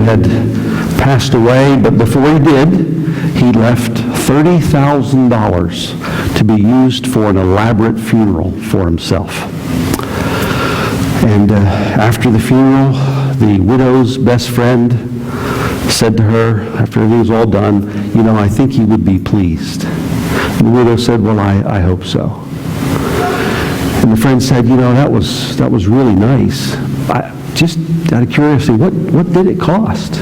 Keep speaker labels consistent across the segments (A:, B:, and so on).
A: had passed away, but before he did, he left $30,000 to be used for an elaborate funeral for himself. And after the funeral, the widow's best friend said to her, after everything was all done, I think he would be pleased. And the widow said, well, I hope so. And the friend said, that was really nice. Just out of curiosity, what did it cost?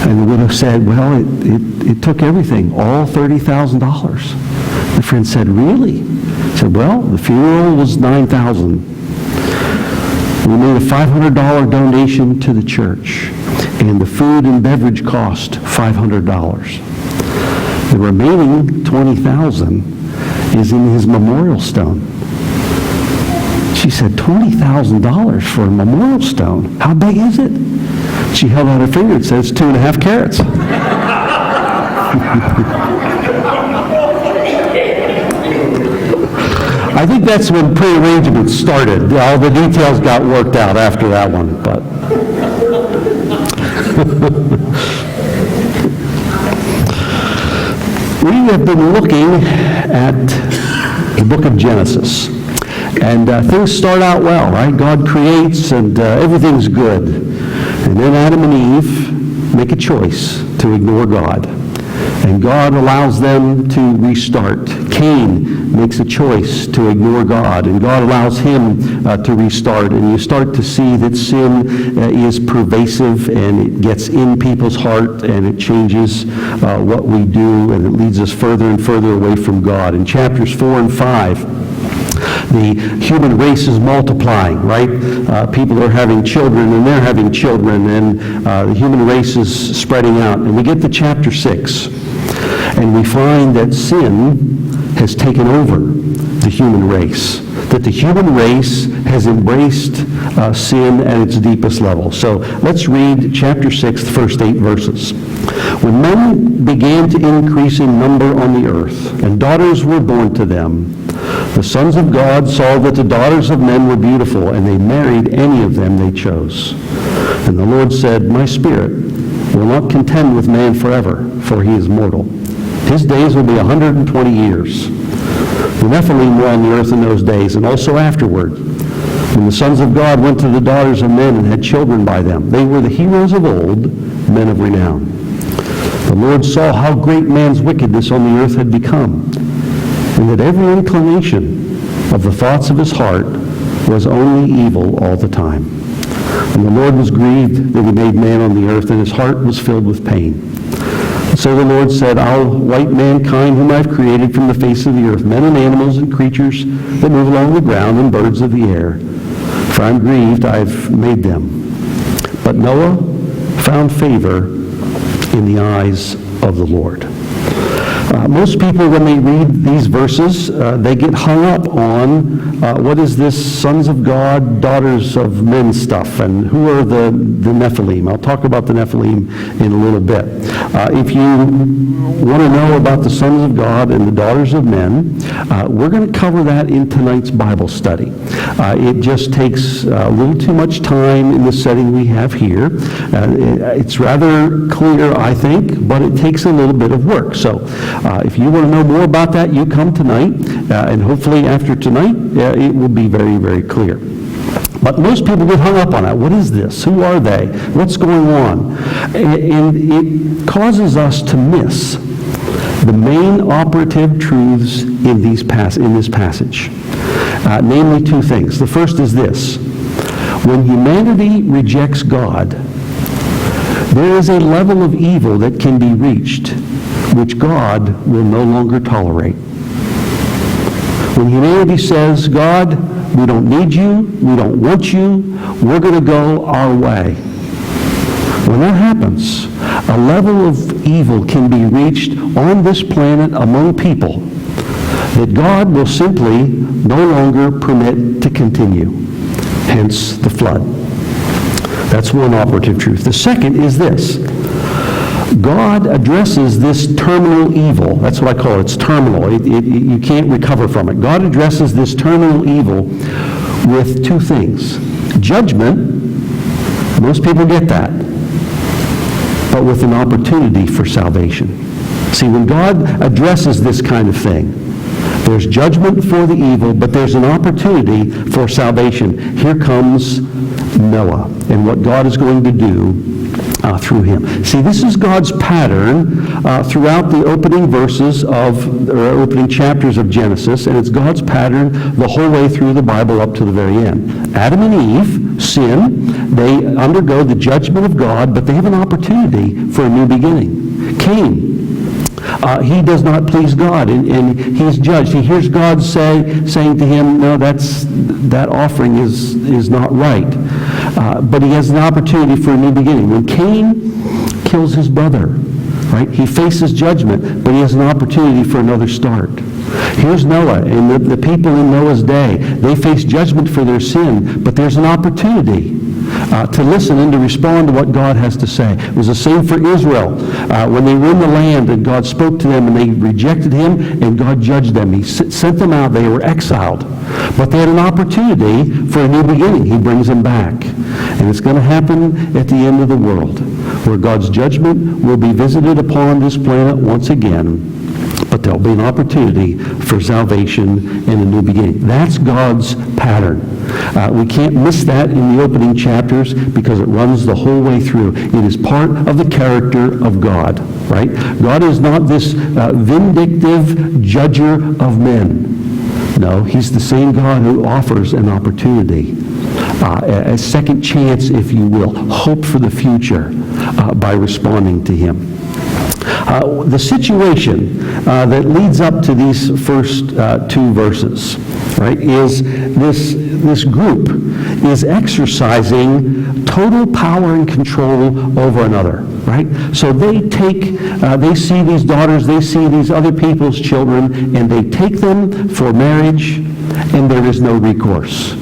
A: And the widow said, well, it took everything, all $30,000. The friend said, really? He said, well, the funeral was $9,000. We made a $500 donation to the church, and the food and beverage cost $500. The remaining $20,000 is in his memorial stone. She said, $20,000 for a memorial stone? How big is it? She held out her finger and said, it's 2.5 carats. I think that's when pre-arrangement started. All the details got worked out after that one, but... We have been looking at the book of Genesis. And things start out well, right? God creates and everything's good. And then Adam and Eve make a choice to ignore God. And God allows them to restart. Cain makes a choice to ignore God, and God allows him to restart. And you start to see that sin is pervasive, and it gets in people's heart, and it changes what we do, and it leads us further and further away from God. In chapters 4 and 5, the human race is multiplying, right? People are having children, and they're having children, and the human race is spreading out. And we get to chapter 6, and we find that sin has taken over the human race, that the human race has embraced sin at its deepest level. So let's read chapter 6, the first 8 verses. When men began to increase in number on the earth, and daughters were born to them, the sons of God saw that the daughters of men were beautiful, and they married any of them they chose. And the Lord said, my spirit will not contend with man forever, for he is mortal. His days will be 120 years. The Nephilim were on the earth in those days, and also afterward, when the sons of God went to the daughters of men and had children by them. They were the heroes of old, men of renown. The Lord saw how great man's wickedness on the earth had become, and that every inclination of the thoughts of his heart was only evil all the time. And the Lord was grieved that he made man on the earth, and his heart was filled with pain. And so the Lord said, I'll wipe mankind whom I've created from the face of the earth, men and animals and creatures that move along the ground and birds of the air. For I'm grieved, I've made them. But Noah found favor in the eyes of the Lord. Most people, when they read these verses, they get hung up on what is this sons of God, daughters of men stuff, and who are the Nephilim. I'll talk about the Nephilim in a little bit. If you want to know about the sons of God and the daughters of men, we're going to cover that in tonight's Bible study. It just takes a little too much time in the setting we have here. It's rather clear, I think, but it takes a little bit of work. So if you want to know more about that, you come tonight, and hopefully after tonight, it will be very, very clear. But most people get hung up on that. What is this? Who are they? What's going on? And it causes us to miss the main operative truths in this passage. Namely, two things. The first is this. When humanity rejects God, there is a level of evil that can be reached which God will no longer tolerate. When humanity says, God, we don't need you, we don't want you, we're going to go our way. When that happens, a level of evil can be reached on this planet among people that God will simply no longer permit to continue. Hence the flood. That's one operative truth. The second is this. God addresses this terminal evil. That's what I call it. It's terminal. You can't recover from it. God addresses this terminal evil with two things. Judgment, most people get that. but with an opportunity for salvation. See, when God addresses this kind of thing, there's judgment for the evil, but there's an opportunity for salvation. Here comes Noah and what God is going to do through him. See, this is God's pattern throughout the opening verses or opening chapters of Genesis, and it's God's pattern the whole way through the Bible up to the very end. Adam and Eve sin. They undergo the judgment of God, but they have an opportunity for a new beginning. Cain, he does not please God, and he's judged. He hears God saying to him, no, that offering is not right. But he has an opportunity for a new beginning. When Cain kills his brother, right, he faces judgment, but he has an opportunity for another start. Here's Noah, and the people in Noah's day, they face judgment for their sin, but there's an opportunity to listen and to respond to what God has to say. It was the same for Israel. When they were in the land and God spoke to them and they rejected him and God judged them. He sent them out. They were exiled. But they had an opportunity for a new beginning. He brings them back. And it's going to happen at the end of the world, where God's judgment will be visited upon this planet once again. But there'll be an opportunity for salvation and a new beginning. That's God's pattern. We can't miss that in the opening chapters because it runs the whole way through. It is part of the character of God, right? God is not this vindictive judger of men. No, he's the same God who offers an opportunity, a second chance, if you will, hope for the future by responding to him. The situation that leads up to these first two verses, right, is this group is exercising total power and control over another, right? So they see these daughters, they see these other people's children, and they take them for marriage, and there is no recourse.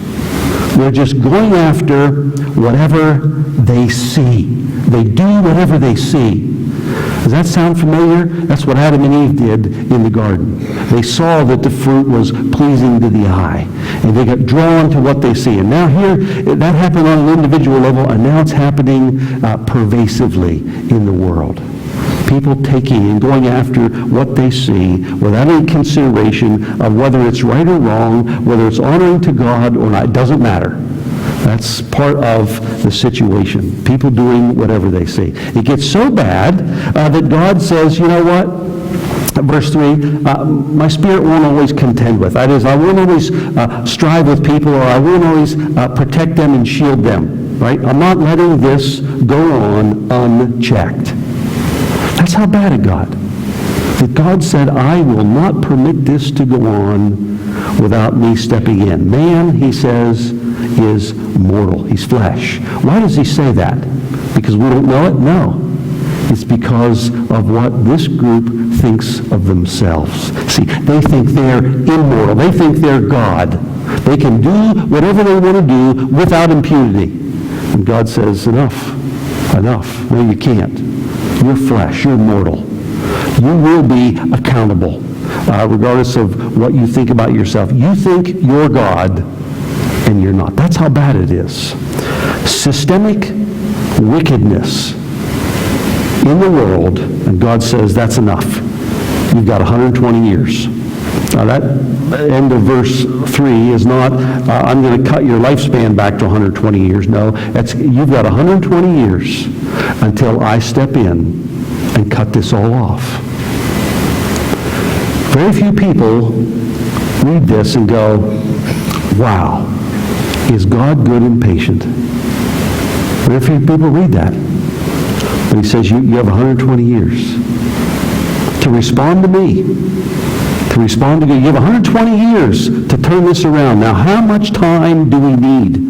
A: They're just going after whatever they see. They do whatever they see. Does that sound familiar? That's what Adam and Eve did in the garden. They saw that the fruit was pleasing to the eye, and they got drawn to what they see. And now here, that happened on an individual level, and now it's happening pervasively in the world. People taking and going after what they see without any consideration of whether it's right or wrong, whether it's honoring to God or not. It doesn't matter. That's part of the situation. People doing whatever they see. It gets so bad that God says, you know what? Verse 3, my spirit won't always contend with. That is, I won't always strive with people, or I won't always protect them and shield them. Right? I'm not letting this go on unchecked. That's how bad it got. That God said, I will not permit this to go on without me stepping in. Man, he says, is mortal. He's flesh. Why does he say that? Because we don't know it? No. It's because of what this group thinks of themselves. See, they think they're immortal. They think they're God. They can do whatever they want to do without impunity. And God says, enough. Enough. No, you can't. You're flesh. You're mortal. You will be accountable, regardless of what you think about yourself. You think you're God, and you're not. That's how bad it is. Systemic wickedness in the world, and God says, that's enough. You've got 120 years. Now that end of verse 3 is not, I'm going to cut your lifespan back to 120 years. No, you've got 120 years until I step in and cut this all off. Very few people read this and go, wow, is God good and patient? Very few people read that. But he says, you have 120 years to respond to me. To respond to me. You have 120 years to turn this around. Now, how much time do we need?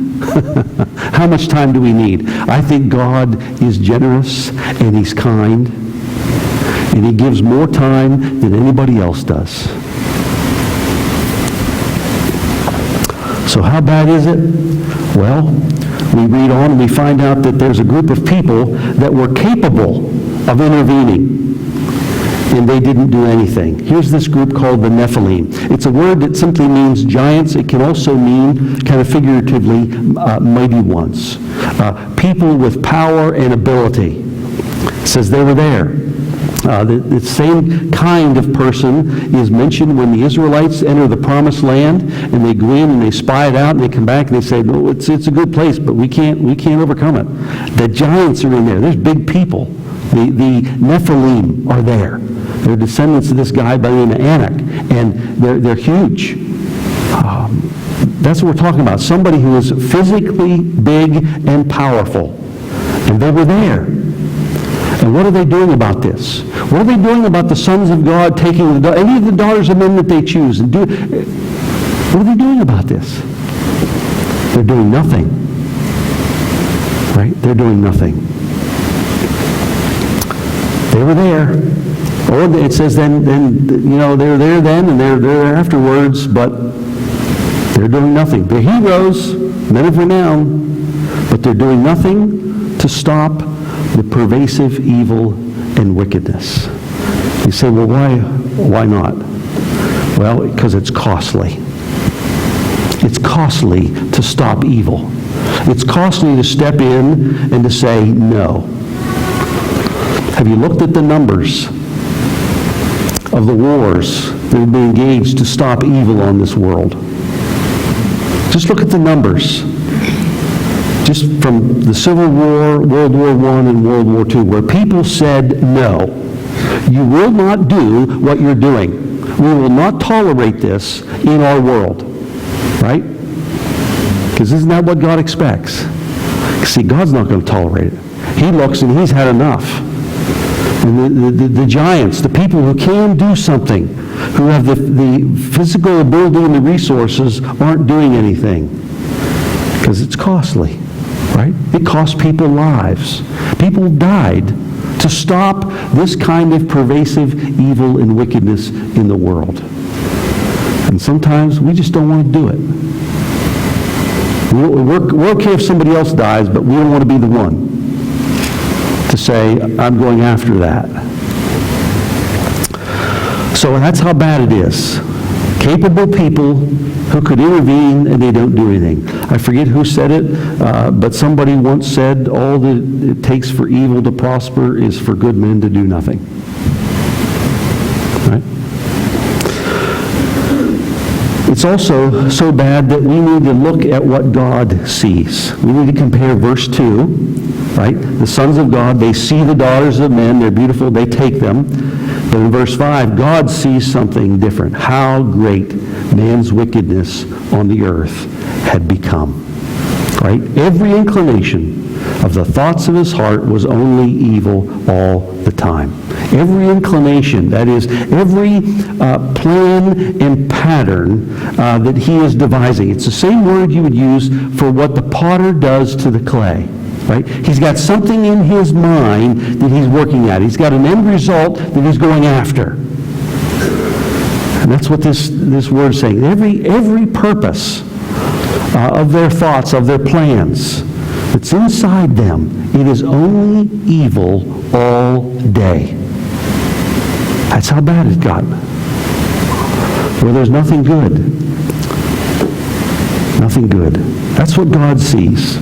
A: How much time do we need? I think God is generous and he's kind. And he gives more time than anybody else does. So how bad is it? Well, we read on and we find out that there's a group of people that were capable of intervening. And they didn't do anything. Here's this group called the Nephilim. It's a word that simply means giants. It can also mean, kind of figuratively, mighty ones. People with power and ability. It says they were there. The same kind of person is mentioned when the Israelites enter the promised land, and they go in and they spy it out, and they come back and they say, no, it's a good place, but we can't overcome it. The giants are in there. There's big people. The Nephilim are there. They're descendants of this guy by the name of Anak, and they're huge. That's what we're talking about. Somebody who is physically big and powerful. And they were there. And what are they doing about this? What are they doing about the sons of God taking any of the daughters of men that they choose? What are they doing about this? They're doing nothing. Right? They're doing nothing. They were there. Or it says then they're there then and they're there afterwards, but they're doing nothing. They're heroes, men of renown, but they're doing nothing to stop the pervasive evil and wickedness. You say, well, why not? Well, because it's costly. It's costly to stop evil. It's costly to step in and to say no. Have you looked at the numbers of the wars that have been engaged to stop evil on this world? Just look at the numbers. Just from the Civil War, World War I, and World War II, where people said, no, you will not do what you're doing. We will not tolerate this in our world. Right? Because isn't that what God expects? See, God's not going to tolerate it. He looks and he's had enough. And the giants, the people who can do something, who have the physical ability and the resources, aren't doing anything. Because it's costly. Right? It cost people lives. People died to stop this kind of pervasive evil and wickedness in the world. And sometimes we just don't want to do it. We're okay if somebody else dies, but we don't want to be the one to say, I'm going after that. So that's how bad it is. Capable people who could intervene and they don't do anything. I forget who said it, but somebody once said all that it takes for evil to prosper is for good men to do nothing. Right? It's also so bad that we need to look at what God sees. We need to compare verse 2, right? The sons of God, they see the daughters of men, they're beautiful, they take them. But in verse 5, God sees something different. How great man's wickedness on the earth had become. Right? Every inclination of the thoughts of his heart was only evil all the time. Every inclination, that is, every plan and pattern that he is devising. It's the same word you would use for what the potter does to the clay. Right? He's got something in his mind that he's working at. He's got an end result that he's going after. And that's what this word is saying. Every purpose of their thoughts, of their plans, that's inside them, it is only evil all day. That's how bad it got. Where there's nothing good. Nothing good. That's what God sees.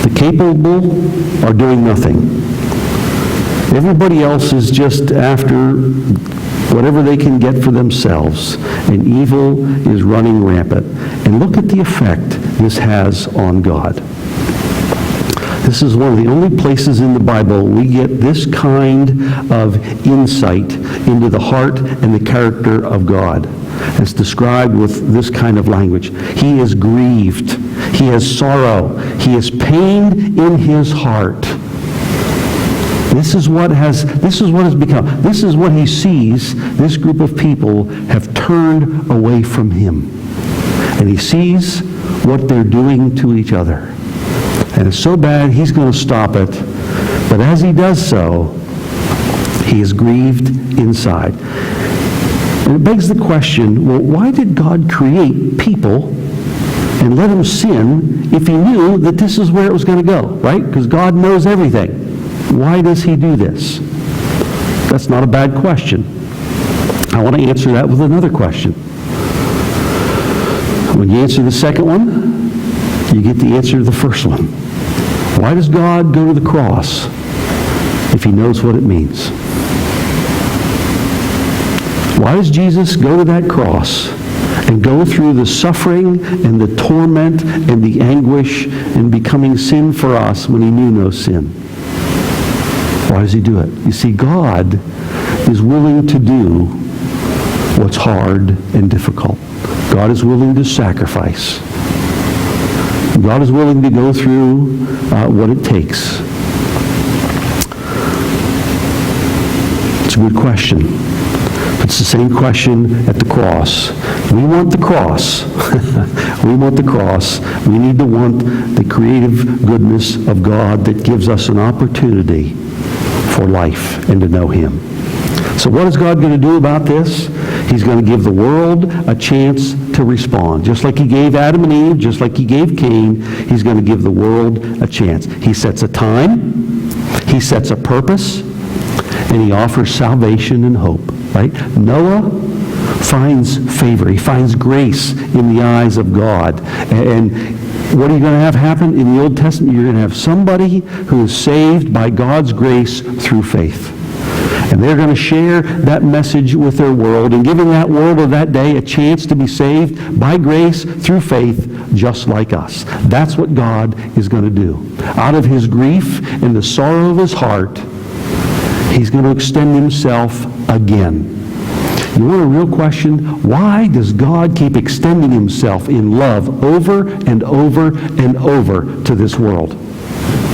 A: The capable are doing nothing. Everybody else is just after whatever they can get for themselves, and evil is running rampant. And look at the effect this has on God. This is one of the only places in the Bible we get this kind of insight into the heart and the character of God. It's described with this kind of language. He is grieved. He has sorrow. He is pained in his heart. This is what has become. This is what he sees. This group of people have turned away from him. And he sees what they're doing to each other. And it's so bad, he's going to stop it. But as he does so, he is grieved inside. And it begs the question, well, why did God create people and let them sin if he knew that this is where it was going to go, right? Because God knows everything. Why does he do this? That's not a bad question. I want to answer that with another question. When you answer the second one, you get the answer to the first one. Why does God go to the cross if he knows what it means? Why does Jesus go to that cross and go through the suffering and the torment and the anguish and becoming sin for us when he knew no sin? Why does he do it? You see, God is willing to do what's hard and difficult. God is willing to sacrifice. God is willing to go through what it takes. It's a good question. It's the same question at the cross. We want the cross. We want the cross. We need to want the creative goodness of God that gives us an opportunity for life and to know him. So what is God going to do about this? He's going to give the world a chance to respond. Just like he gave Adam and Eve, just like he gave Cain, he's going to give the world a chance. He sets a time, he sets a purpose, and he offers salvation and hope. Right? Noah finds favor. He finds grace in the eyes of God. And what are you going to have happen in the Old Testament? You're going to have somebody who is saved by God's grace through faith. And they're going to share that message with their world and giving that world of that day a chance to be saved by grace through faith just like us. That's what God is going to do. Out of his grief and the sorrow of his heart, he's going to extend himself again. You want a real question? Why does God keep extending himself in love over and over and over to this world?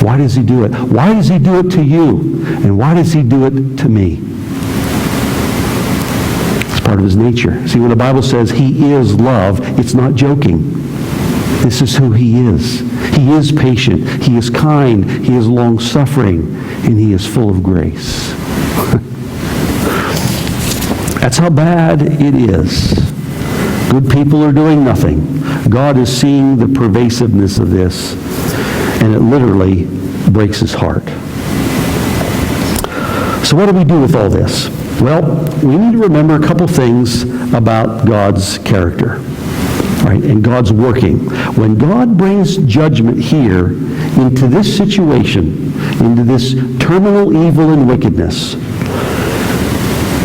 A: Why does he do it? Why does he do it to you? And why does he do it to me? It's part of his nature. See, when the Bible says he is love, it's not joking. This is who he is. He is patient. He is kind. He is long-suffering. And he is full of grace. That's how bad it is. Good people are doing nothing. God is seeing the pervasiveness of this, and it literally breaks his heart. So what do we do with all this? Well, we need to remember a couple things about God's character, right? And God's working. When God brings judgment here into this situation, into this terminal evil and wickedness,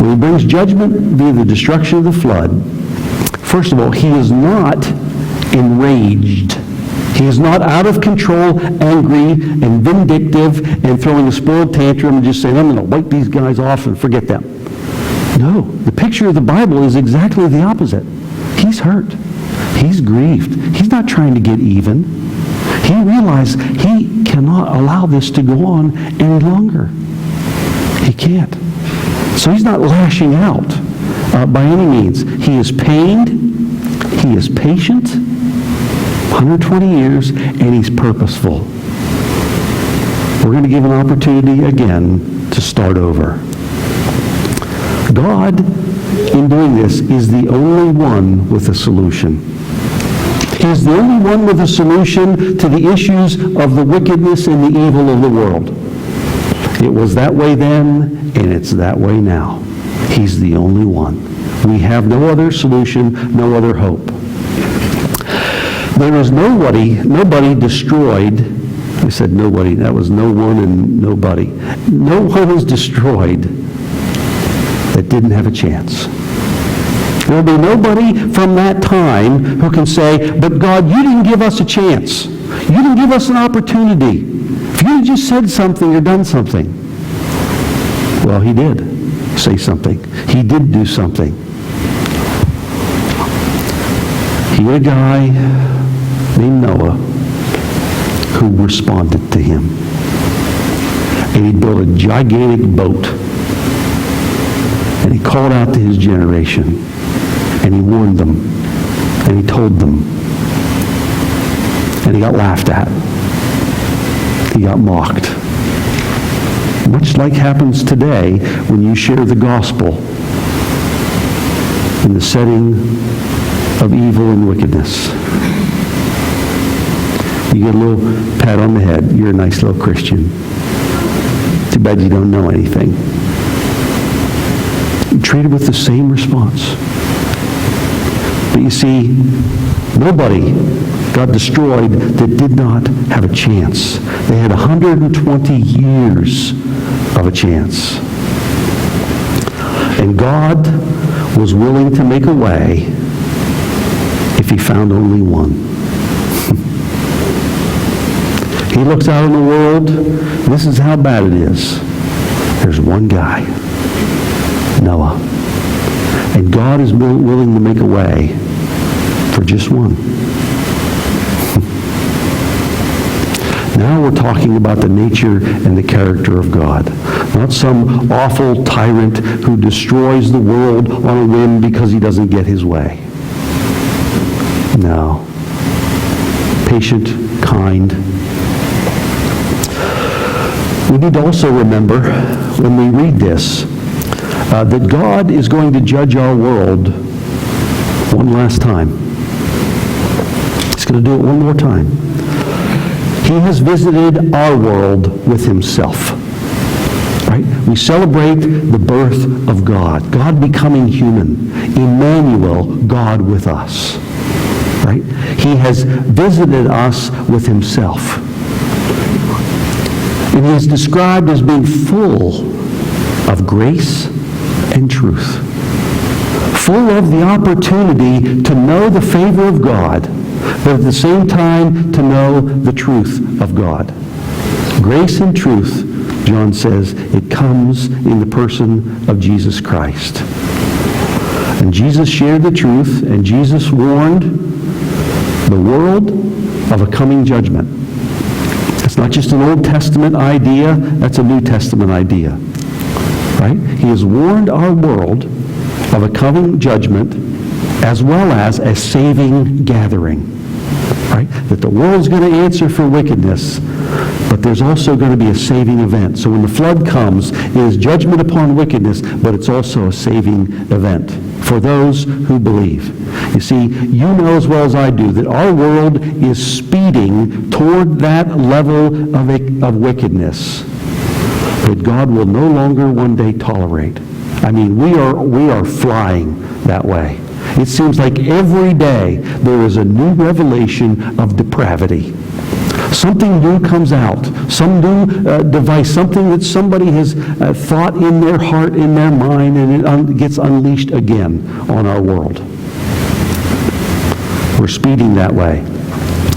A: when he brings judgment via the destruction of the flood, first of all, he is not enraged. He is not out of control, angry, and vindictive, and throwing a spoiled tantrum and just saying, I'm going to wipe these guys off and forget them. No, the picture of the Bible is exactly the opposite. He's hurt. He's grieved. He's not trying to get even. He realized he cannot allow this to go on any longer. He can't. So he's not lashing out by any means. He is pained. He is patient. 120 years, and he's purposeful. We're going to give an opportunity again to start over. God, in doing this, is the only one with a solution. He is the only one with a solution to the issues of the wickedness and the evil of the world. It was that way then, and it's that way now. He's the only one. We have no other solution, no other hope. There is nobody destroyed. I said nobody. That was no one and nobody. No one is destroyed that didn't have a chance. There will be nobody from that time who can say, but God, you didn't give us a chance. You didn't give us an opportunity. If you had just said something or done something. Well, he did say something. He did do something. He had a guy named Noah who responded to him. And he built a gigantic boat. And he called out to his generation. And he warned them. And he told them. And he got laughed at. He got mocked. Much like happens today when you share the gospel in the setting of evil and wickedness. You get a little pat on the head. You're a nice little Christian. Too bad you don't know anything. You're treated with the same response. But you see, nobody got destroyed that did not have a chance. They had 120 years of a chance. And God was willing to make a way if he found only one. He looks out in the world. This is how bad it is. There's one guy, Noah. And God is willing to make a way for just one. Now we're talking about the nature and the character of God. Not some awful tyrant who destroys the world on a whim because he doesn't get his way. No. Patient, kind. We need to also remember when we read this that God is going to judge our world one last time. He's going to do it one more time. He has visited our world with himself. Right? We celebrate the birth of God. God becoming human. Emmanuel, God with us. Right? He has visited us with himself. And he is described as being full of grace and truth. Full of the opportunity to know the favor of God, but at the same time to know the truth of God. Grace and truth, John says, it comes in the person of Jesus Christ. And Jesus shared the truth, and Jesus warned the world of a coming judgment. It's not just an Old Testament idea, that's a New Testament idea. Right? He has warned our world of a coming judgment as well as a saving gathering. Right? That the world's going to answer for wickedness, but there's also going to be a saving event. So when the flood comes, it is judgment upon wickedness, but it's also a saving event for those who believe. You see, you know as well as I do that our world is speeding toward that level of wickedness that God will no longer one day tolerate. I mean, we are flying that way. It seems like every day there is a new revelation of depravity. Something new comes out, some new device, something that somebody has thought in their heart, in their mind, and it gets unleashed again on our world. We're speeding that way.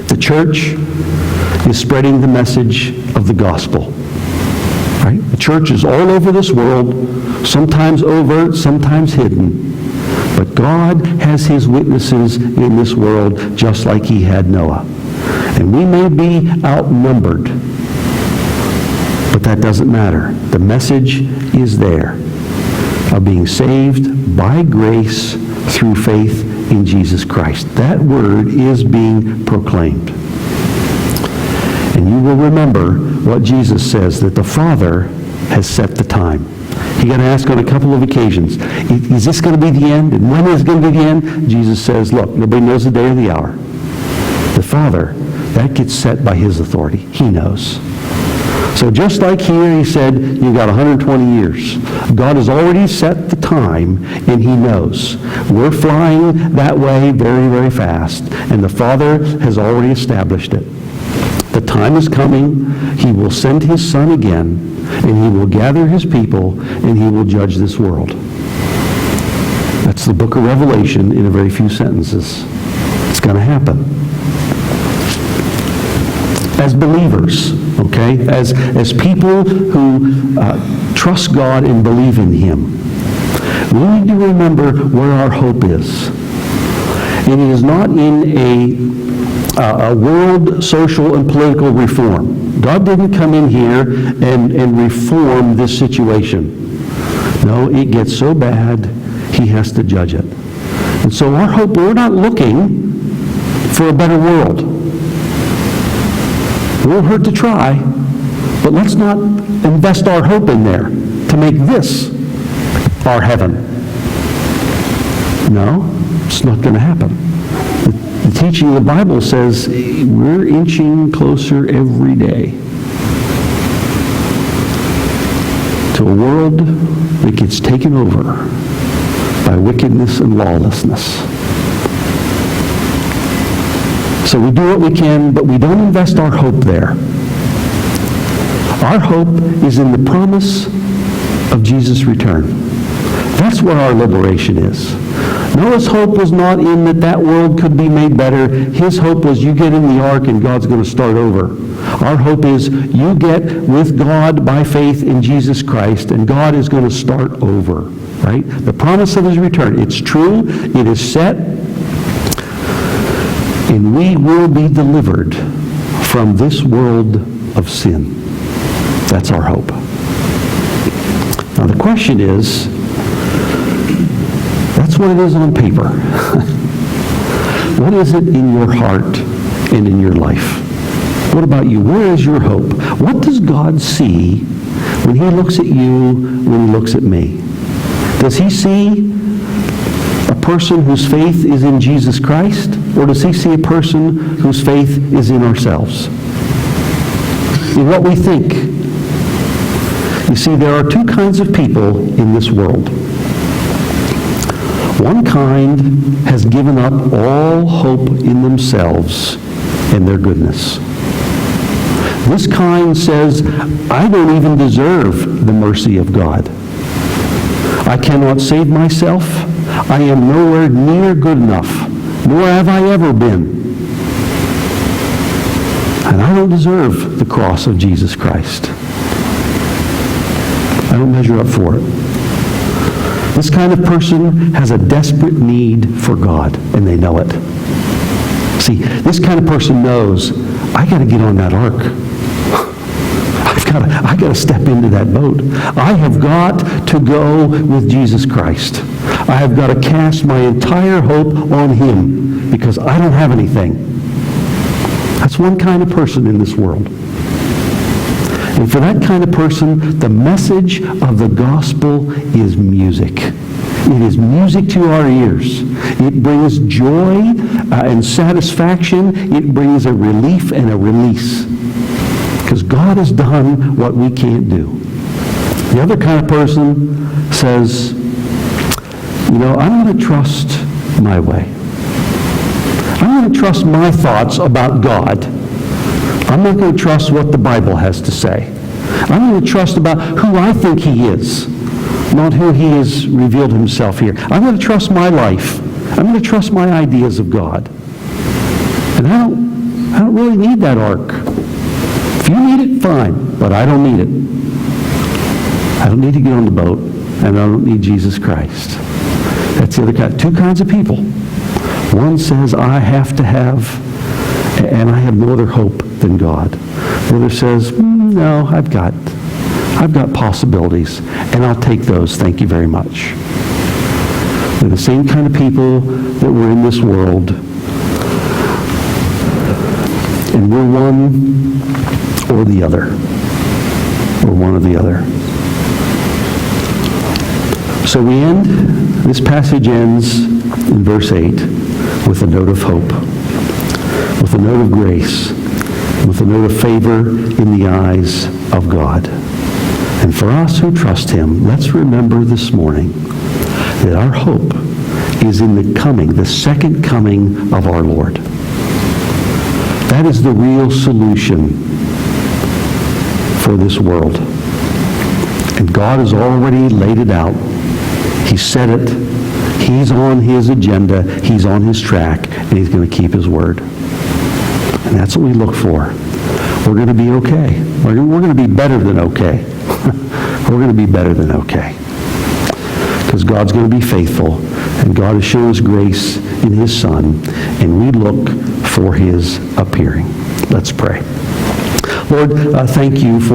A: The church is spreading the message of the gospel. Right? The church is all over this world, sometimes overt, sometimes hidden. But God has his witnesses in this world just like he had Noah. And we may be outnumbered, but that doesn't matter. The message is there of being saved by grace through faith in Jesus Christ. That word is being proclaimed. And you will remember what Jesus says, that the Father has set the time. He got asked on a couple of occasions, is this going to be the end? And when is it going to be the end? Jesus says, look, nobody knows the day or the hour. The Father, that gets set by his authority. He knows. So just like here, he said, you've got 120 years. God has already set the time, and he knows. We're flying that way very, very fast, and the Father has already established it. The time is coming. He will send his Son again, and he will gather his people, and he will judge this world. That's the book of Revelation in a very few sentences. It's going to happen. As believers, okay, as people who trust God and believe in him, we need to remember where our hope is. And it is not in a world social and political reform. God didn't come in here and reform this situation. No, it gets so bad, he has to judge it. And so our hope, we're not looking for a better world. It won't hurt to try, but let's not invest our hope in there to make this our heaven. No, it's not going to happen. The teaching of the Bible says we're inching closer every day to a world that gets taken over by wickedness and lawlessness. So we do what we can, but we don't invest our hope there. Our hope is in the promise of Jesus' return. That's where our liberation is. Noah's hope was not in that world could be made better. His hope was you get in the ark and God's going to start over. Our hope is you get with God by faith in Jesus Christ, and God is going to start over. Right? The promise of his return. It's true. It is set. And we will be delivered from this world of sin. That's our hope. Now the question is, that's what it is on paper. What is it in your heart and in your life? What about you? Where is your hope? What does God see when he looks at you, when he looks at me? Does he see a person whose faith is in Jesus Christ? Or does he see a person whose faith is in ourselves? In what we think. You see, there are two kinds of people in this world. One kind has given up all hope in themselves and their goodness. This kind says, I don't even deserve the mercy of God. I cannot save myself. I am nowhere near good enough, nor have I ever been. And I don't deserve the cross of Jesus Christ. I don't measure up for it. This kind of person has a desperate need for God, and they know it. See, this kind of person knows, I got to get on that ark. I got to step into that boat. I have got to go with Jesus Christ. I have got to cast my entire hope on him because I don't have anything. That's one kind of person in this world. And for that kind of person, the message of the gospel is music. It is music to our ears. It brings joy and satisfaction. It brings a relief and a release. Because God has done what we can't do. The other kind of person says, I'm going to trust my way. I'm going to trust my thoughts about God. I'm not going to trust what the Bible has to say. I'm going to trust about who I think he is, not who he has revealed himself here. I'm going to trust my life. I'm going to trust my ideas of God. And I don't really need that ark. If you need it, fine, but I don't need it. I don't need to get on the boat, and I don't need Jesus Christ. That's the other kind. Two kinds of people. One says, I have to have, and I have no other hope than God. The other says, no, I've got possibilities, and I'll take those, thank you very much. They're the same kind of people that were in this world, and we're one or the other. Or one or the other. So this passage ends in verse 8 with a note of hope, with a note of grace, with a note of favor in the eyes of God. And for us who trust him, let's remember this morning that our hope is in the second coming of our Lord. That is the real solution for this world. And God has already laid it out. He said it. He's on his agenda. He's on his track. And he's going to keep his word. And that's what we look for. We're going to be okay. We're going to be better than okay. We're going to be better than okay. Because God's going to be faithful. And God has shown us grace in his Son. And we look for his appearing. Let's pray. Lord, thank you for